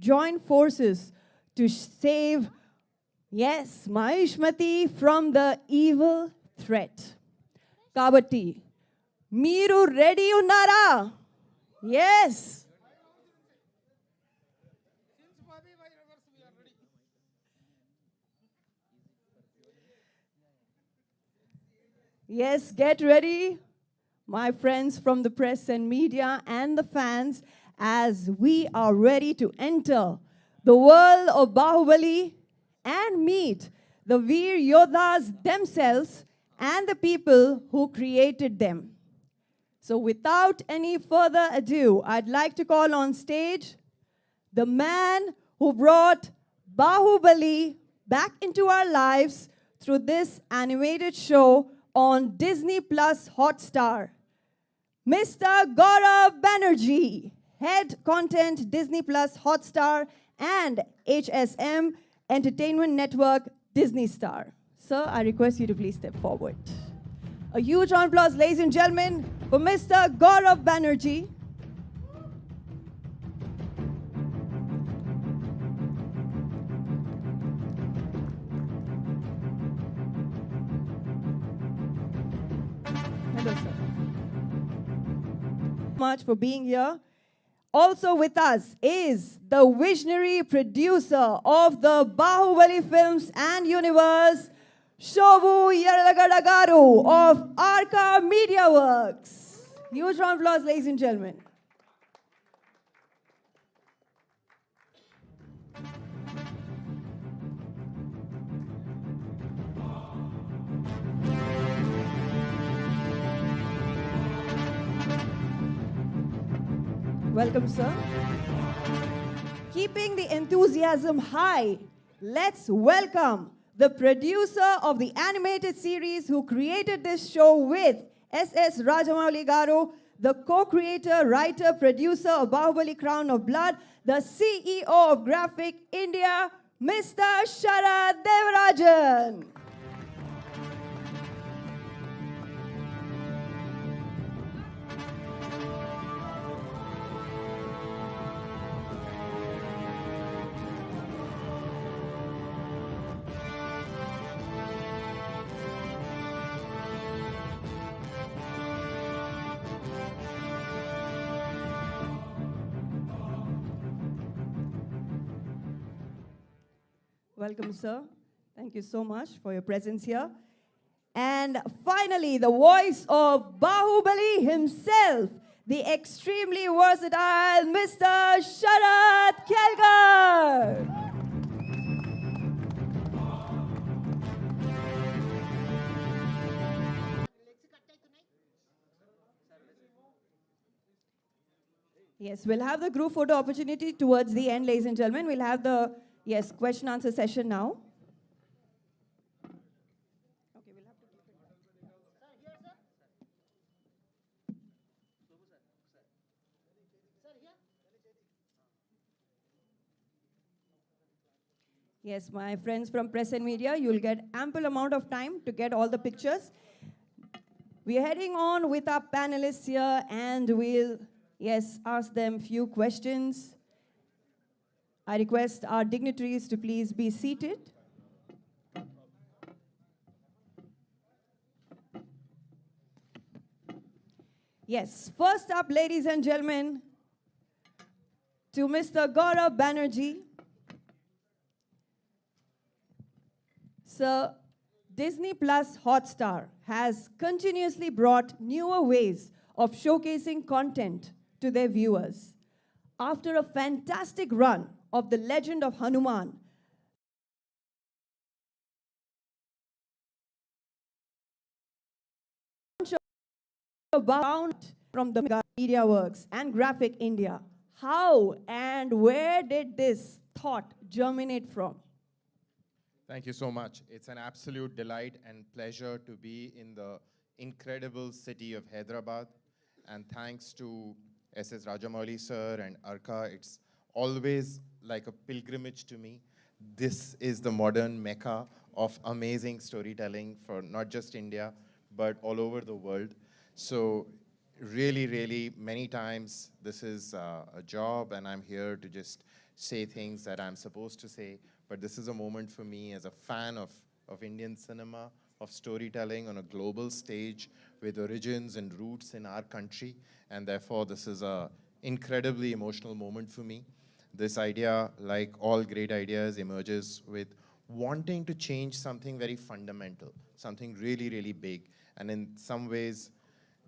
join forces to save, yes, Mahishmati from the evil threat. Kabatti, Meeru ready unnara? Yes. Yes, get ready, my friends from the press and media and the fans, as we are ready to enter the world of Baahubali and meet the Veer Yodhas themselves and the people who created them. So without any further ado, I'd like to call on stage the man who brought Baahubali back into our lives through this animated show on Disney Plus Hotstar. Mr. Gaurav Banerjee, Head Content Disney Plus Hotstar and HSM Entertainment Network Disney Star. Sir, I request you to please step forward. A huge round of applause, ladies and gentlemen, for Mr. Gaurav Banerjee. Hello, sir. Much for being here. Also with us is the visionary producer of the Baahubali films and universe, Shovu Yalagadagaru of Arca Media Works. Huge round of applause, ladies and gentlemen. Welcome, sir. Keeping the enthusiasm high, let's welcome the producer of the animated series who created this show with S.S. Rajamouli Garu, the co-creator, writer, producer of Baahubali Crown of Blood, the CEO of Graphic India, Mr. Sharad Devarajan. Welcome, sir. Thank you so much for your presence here. And finally, the voice of Baahubali himself, the extremely versatile Mr. Sharad Kelkar. Yes, we'll have the group photo opportunity towards the end, ladies and gentlemen. We'll have the question answer session now. Okay, we'll have to keep it. Sir, here, sir. Sir, here. Yes, my friends from press and media, you'll get ample amount of time to get all the pictures. We're heading on with our panelists here, and we'll, ask them few questions. I request our dignitaries to please be seated. Yes, first up, ladies and gentlemen, to Mr. Gaurav Banerjee. Sir, Disney Plus Hotstar has continuously brought newer ways of showcasing content to their viewers. After a fantastic run of The Legend of Hanuman, bound from the Media Works and Graphic India. How and where did this thought germinate from? Thank you so much. It's an absolute delight and pleasure to be in the incredible city of Hyderabad. And thanks to S.S. Rajamouli sir and Arca, it's always like a pilgrimage to me. This is the modern mecca of amazing storytelling for not just India, but all over the world. So really, really, many times this is a job, and I'm here to just say things that I'm supposed to say, but this is a moment for me as a fan of Indian cinema, of storytelling on a global stage with origins and roots in our country, and therefore this is a incredibly emotional moment for me. This idea, like all great ideas, emerges with wanting to change something very fundamental, something really, really big. And in some ways,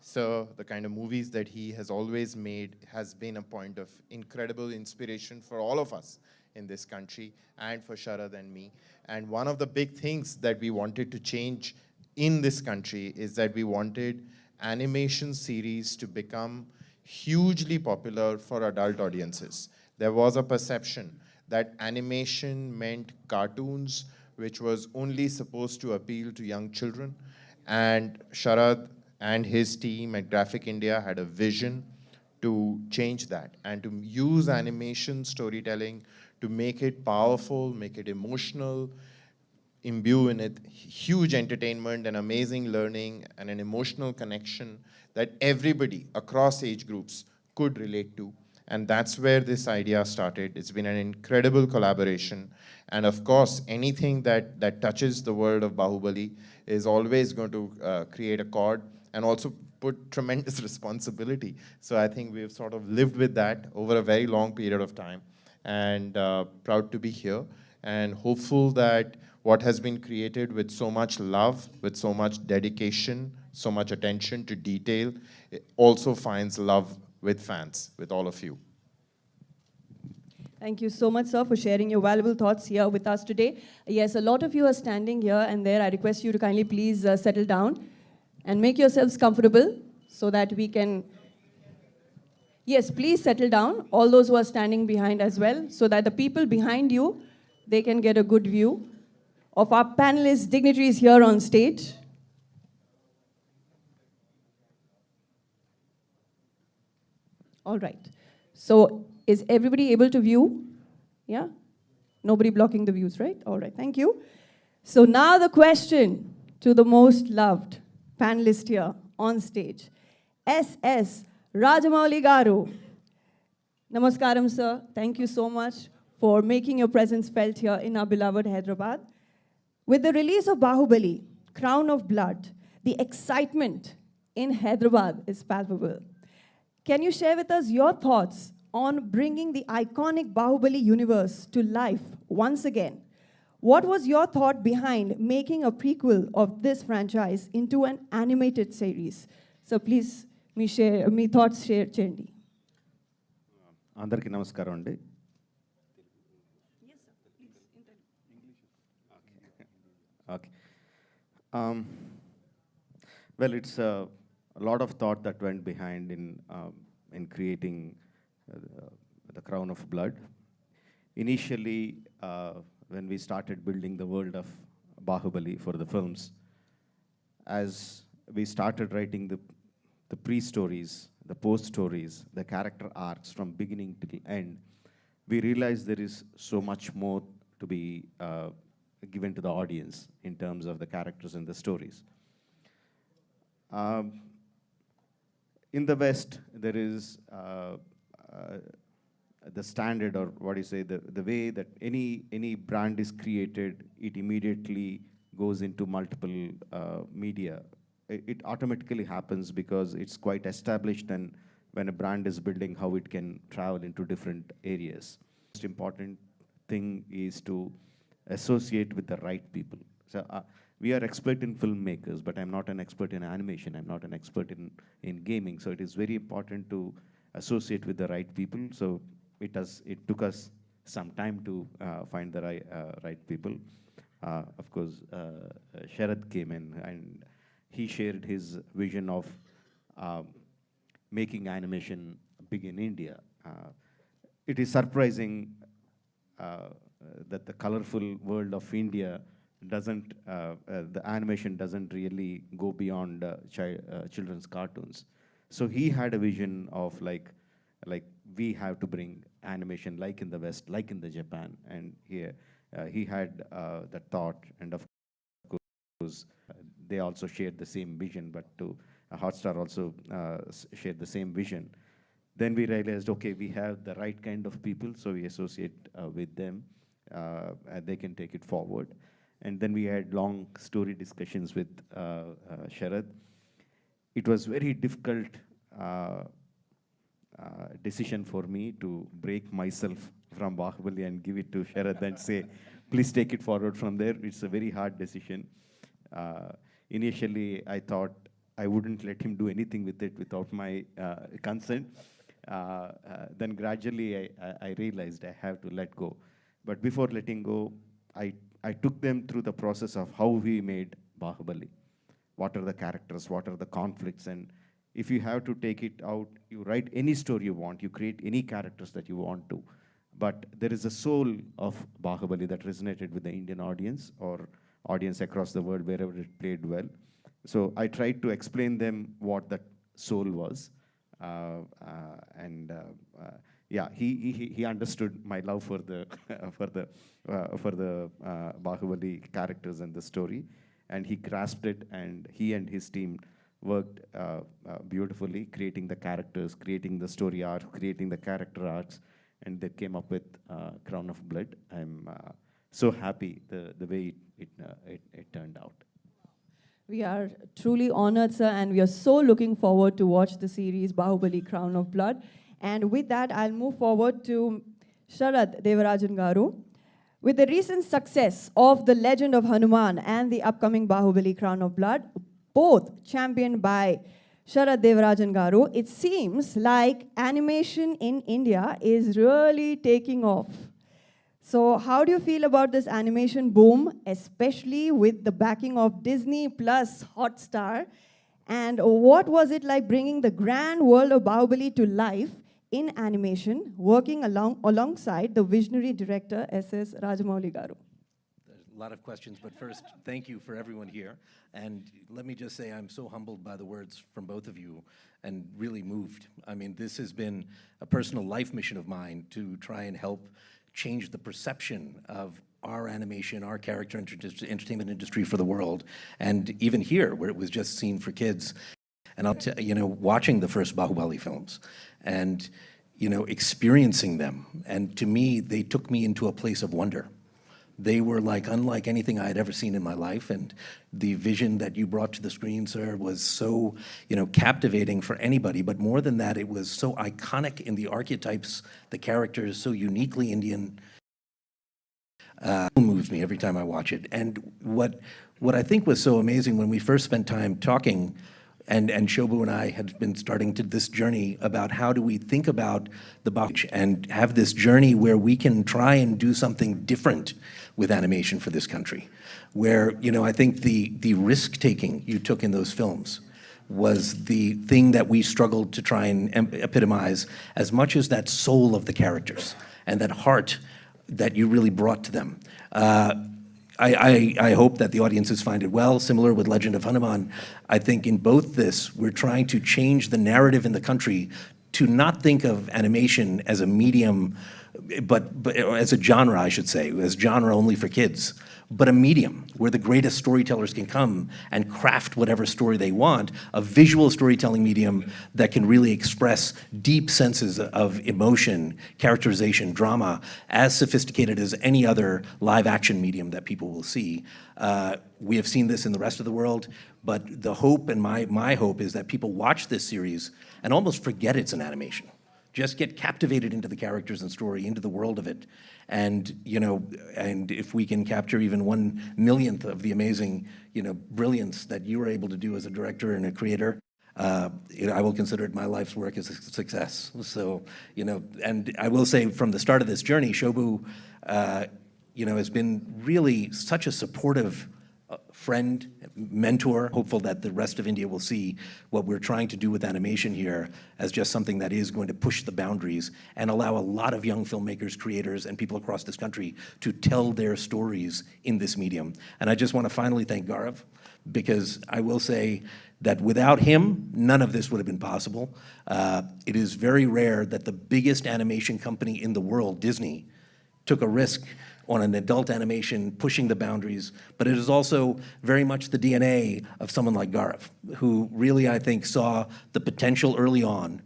so the kind of movies that he has always made has been a point of incredible inspiration for all of us in this country and for Sharad and me. And one of the big things that we wanted to change in this country is that we wanted animation series to become hugely popular for adult audiences. There was a perception that animation meant cartoons, which was only supposed to appeal to young children. And Sharad and his team at Graphic India had a vision to change that and to use animation storytelling to make it powerful, make it emotional, imbue in it huge entertainment and amazing learning and an emotional connection that everybody across age groups could relate to. And that's where this idea started. It's been an incredible collaboration. And of course, anything that touches the world of Baahubali is always going to create a chord and also put tremendous responsibility. So I think we've sort of lived with that over a very long period of time, and proud to be here and hopeful that what has been created with so much love, with so much dedication, so much attention to detail, it also finds love with fans, with all of you. Thank you so much, sir, for sharing your valuable thoughts here with us today. Yes, a lot of you are standing here and there. I request you to kindly please settle down and make yourselves comfortable so that we can... Yes, please settle down, all those who are standing behind as well, so that the people behind you, they can get a good view of our panelists, dignitaries here on stage. All right. So is everybody able to view? Yeah? Nobody blocking the views, right? All right, thank you. So now the question to the most loved panelist here on stage, S.S. Rajamouli Garu. Namaskaram, sir. Thank you so much for making your presence felt here in our beloved Hyderabad. With the release of Baahubali, Crown of Blood, the excitement in Hyderabad is palpable. Can you share with us your thoughts on bringing the iconic Baahubali universe to life once again? What was your thought behind making a prequel of this franchise into an animated series? So please, me thoughts share cheyandi. అందరికీ నమస్కారం అండి. Okay. Well, it's a lot of thought that went behind in creating the Crown of Blood. Initially, when we started building the world of Baahubali for the films, as we started writing the pre-stories, the post-stories, the character arcs from beginning till end, we realized there is so much more to be given to the audience in terms of the characters and the stories. In the West, there is the standard, or what do you say, the way that any brand is created, it immediately goes into multiple media. It automatically happens because it's quite established, and when a brand is building, how it can travel into different areas. Most important thing is to associate with the right people. So we are expert in filmmakers, but I'm not an expert in animation. I'm not an expert in gaming. So it is very important to associate with the right people. So it took us some time to find the right people. Of course, Sharad came in and he shared his vision of making animation big in India. It is surprising that the colorful world of India doesn't, the animation doesn't really go beyond children's cartoons. So he had a vision of like we have to bring animation like in the West, like in the Japan, and here he had that thought, and of course they also shared the same vision, but Hotstar also shared the same vision. Then we realized, okay, we have the right kind of people, so we associate with them, and they can take it forward. And then we had long story discussions with Sharad. It was very difficult decision for me to break myself from Baahubali and give it to Sharad and say, please take it forward from there. It's a very hard decision. Initially, I thought I wouldn't let him do anything with it without my consent. Then gradually, I realized I have to let go. But before letting go, I took them through the process of how we made Baahubali. What are the characters? What are the conflicts? And if you have to take it out, you write any story you want, you create any characters that you want to. But there is a soul of Baahubali that resonated with the Indian audience or audience across the world, wherever it played well. So I tried to explain them what that soul was. Yeah, he understood my love for the Baahubali characters and the story, and he grasped it, and he and his team worked beautifully, creating the characters, creating the story arc, creating the character arcs, and they came up with Crown of Blood. I'm so happy the way it turned out. We are truly honored, sir, and we are so looking forward to watch the series Baahubali Crown of Blood. And with that, I'll move forward to Sharad Devarajan Garu. With the recent success of The Legend of Hanuman and the upcoming Baahubali Crown of Blood, both championed by Sharad Devarajan Garu, it seems like animation in India is really taking off. So how do you feel about this animation boom, especially with the backing of Disney plus Hotstar? And what was it like bringing the grand world of Baahubali to life in animation, working alongside the visionary director, S.S. Rajamouli Garu? There's a lot of questions, but first, thank you for everyone here. And let me just say I'm so humbled by the words from both of you and really moved. I mean, this has been a personal life mission of mine to try and help change the perception of our animation, our character entertainment industry for the world. And even here, where it was just seen for kids. And watching the first Baahubali films and, experiencing them. And to me, they took me into a place of wonder. They were like unlike anything I had ever seen in my life. And the vision that you brought to the screen, sir, was so, captivating for anybody. But more than that, it was so iconic in the archetypes, the characters, so uniquely Indian. Moves me every time I watch it. And what I think was so amazing when we first spent time talking, and Shobu and I had been starting this journey about how do we think about the Baahubali and have this journey where we can try and do something different with animation for this country. Where, I think the risk-taking you took in those films was the thing that we struggled to try and epitomize as much as that soul of the characters and that heart that you really brought to them. I hope that the audiences find it well. Similar with Legend of Hanuman, I think in both this, we're trying to change the narrative in the country to not think of animation as a medium, but as a genre, I should say, as genre only for kids, but a medium where the greatest storytellers can come and craft whatever story they want, a visual storytelling medium that can really express deep senses of emotion, characterization, drama, as sophisticated as any other live action medium that people will see. We have seen this in the rest of the world, but the hope, and my hope, is that people watch this series and almost forget it's an animation. Just get captivated into the characters and story, into the world of it. And, and if we can capture even 1/1,000,000th of the amazing, brilliance that you were able to do as a director and a creator, I will consider it my life's work as a success. So, and I will say from the start of this journey, Shobu, has been really such a supportive friend, mentor, hopeful that the rest of India will see what we're trying to do with animation here as just something that is going to push the boundaries and allow a lot of young filmmakers, creators, and people across this country to tell their stories in this medium. And I just want to finally thank Gaurav, because I will say that without him, none of this would have been possible. It is very rare that the biggest animation company in the world, Disney, took a risk on an adult animation, pushing the boundaries, but it is also very much the DNA of someone like Gaurav, who really, I think, saw the potential early on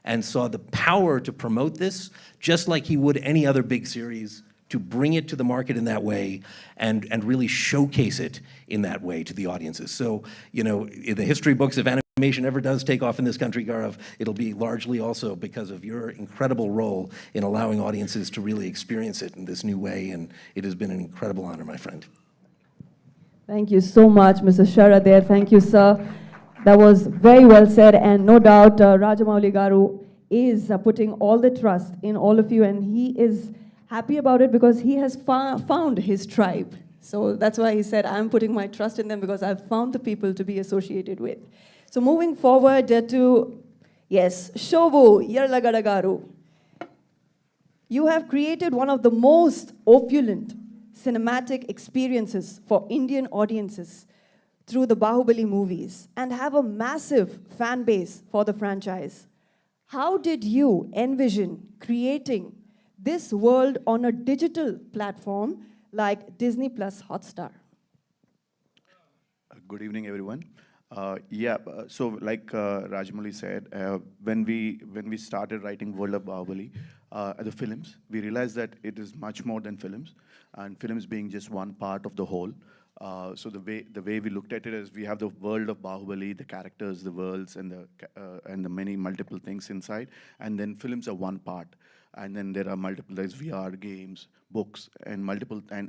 and saw the power to promote this, just like he would any other big series, to bring it to the market in that way and really showcase it in that way to the audiences. So, you know, in the history books, if animation ever does take off in this country, Gaurav, it'll be largely also because of your incredible role in allowing audiences to really experience it in this new way, and it has been an incredible honor, my friend. Thank you so much, Mr. Sharad there. Thank you, sir. That was very well said, and no doubt Rajamouli Garu is putting all the trust in all of you, and he is happy about it because he has found his tribe. So that's why he said, I'm putting my trust in them because I've found the people to be associated with. So moving forward to, yes, Shovu Yarlagada Garu. You have created one of the most opulent cinematic experiences for Indian audiences through the Baahubali movies and have a massive fan base for the franchise. How did you envision creating this world on a digital platform like Disney Plus Hotstar? Good evening, everyone. So like Rajamouli said, when we started writing World of Baahubali, the films, we realized that it is much more than films, and films being just one part of the whole. So the way we looked at it is we have the world of Baahubali, the characters, the worlds, and the many multiple things inside, and then films are one part. And then there are multiple, there's VR games, books, and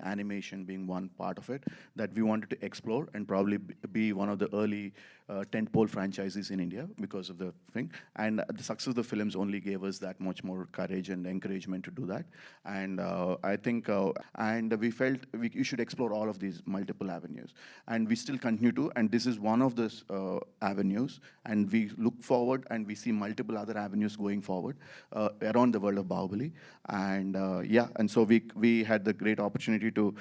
animation being one part of it that we wanted to explore and probably be one of the early tentpole franchises in India because of the thing. And the success of the films only gave us that much more courage and encouragement to do that. And I think, and we felt you should explore all of these multiple avenues. And we still continue to, and this is one of those avenues. And we look forward and we see multiple other avenues going forward around the world of Baahubali. And and so we had the great opportunity to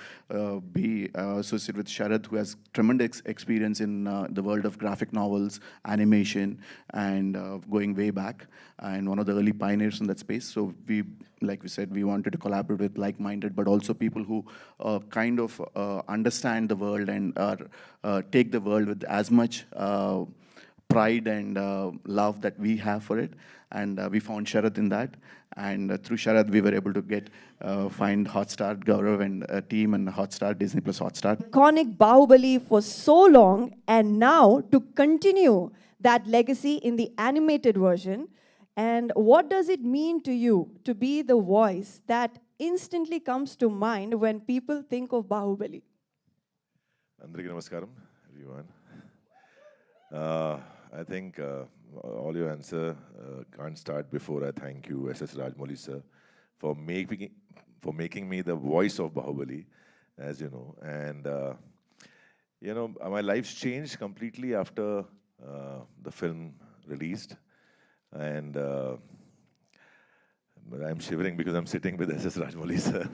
be associated with Sharad, who has tremendous experience in the world of graphic novels, animation, and going way back, and one of the early pioneers in that space. So we, like we said, we wanted to collaborate with like-minded, but also people who kind of understand the world and take the world with as much pride and love that we have for it. And we found Sharad in that. And through Sharad, we were able to find Hotstar, Gaurav, and a team, and Hotstar, Disney Plus Hotstar. Iconic Baahubali for so long, and now to continue that legacy in the animated version. And what does it mean to you to be the voice that instantly comes to mind when people think of Baahubali? Andariki namaskaram, everyone. I think all your answer can't start before I thank you, S.S. Rajamouli sir, for making me the voice of Baahubali, as you know. And you know, my life's changed completely after the film released, and I'm shivering because I'm sitting with S.S. Rajamouli sir.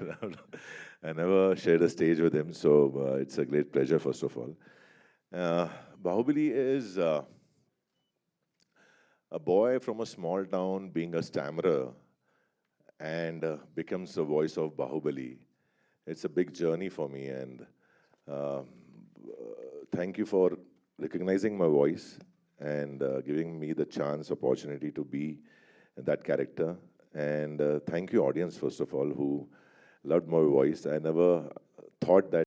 I never shared a stage with him, so it's a great pleasure, first of all. Baahubali is a boy from a small town being a stammerer and becomes the voice of Baahubali. It's a big journey for me, and thank you for recognizing my voice and giving me the opportunity to be that character. And thank you, audience, first of all, who loved my voice. I never thought that